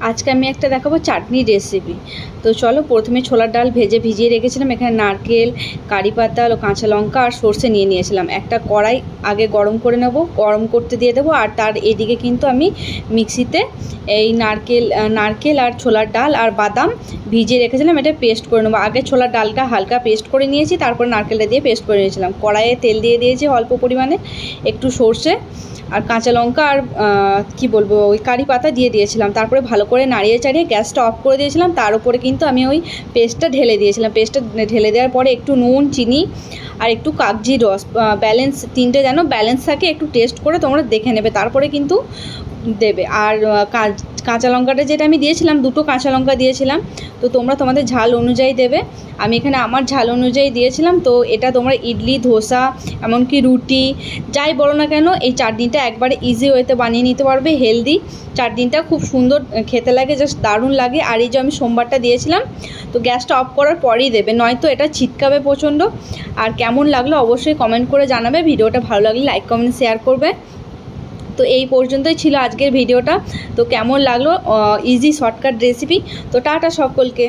আজকে আমি একটা দেখাবো চাটনি রেসিপি। তো চলো, প্রথমে ছোলার ডাল ভিজিয়ে রেখেছিলাম। এখানে নারকেল, কারি পাতা, কাঁচা লঙ্কা আর সর্ষে নিয়েছিলাম। একটা কড়াই আগে গরম করে নেব, গরম করতে দিয়ে দেবো। আর তার এদিকে কিন্তু আমি মিক্সিতে এই নারকেল আর ছোলার ডাল আর বাদাম ভিজিয়ে রেখেছিলাম, এটা পেস্ট করে নেবো। আগে ছোলার ডালটা হালকা পেস্ট করে নিয়েছি, তারপরে নারকেলটা দিয়ে পেস্ট করে নিয়েছিলাম। কড়াইয়ে তেল দিয়ে দিয়েছি অল্প পরিমাণে, একটু সর্ষে আর কাঁচা লঙ্কা আর ওই কারি পাতা দিয়ে দিয়েছিলাম। তারপরে ভালো করে নাড়িয়ে চাড়িয়ে গ্যাসটা অফ করে দিয়েছিলাম। তার উপরে কিন্তু আমি ওই পেস্টটা ঢেলে দিয়েছিলাম। পেস্টটা ঢেলে দেওয়ার পরে একটু নুন, চিনি আর একটু কাগজি রস, তিনটে যেন ব্যালেন্স থাকে, একটু টেস্ট করে তোমরা দেখে নেবে, তারপরে কিন্তু দেবে। আর কাঁচা লঙ্কাটা যেটা আমি দিয়েছিলাম, 2টো কাঁচা লঙ্কা দিয়েছিলাম। তো তোমরা তোমাদের ঝাল অনুযায়ী দেবে। আমি এখানে আমার ঝাল অনুযায়ী দিয়েছিলাম। তো এটা তোমরা ইডলি, ধোসা, এমনকি রুটি যাই বলো না কেন, এই চাটনিটা একবারে ইজি ওয়েতে বানিয়ে নিতে পারবে। হেলদি চাটনিটা, খুব সুন্দর খেতে লাগে, জাস্ট দারুণ লাগে। আর এই যে আমি সোমবারটা দিয়েছিলাম, তো গ্যাসটা অফ করার পরেই দেবে, নয়তো এটা ছিটকাবে প্রচণ্ড। আর কেমন লাগলো অবশ্যই কমেন্ট করে জানাবে। ভিডিওটা ভালো লাগলে লাইক, কমেন্ট, শেয়ার করবে। তো এই পর্যন্তই ছিল আজকের ভিডিওটা। তো কেমন লাগলো ইজি শর্টকাট রেসিপি। তো টাটা সকলকে।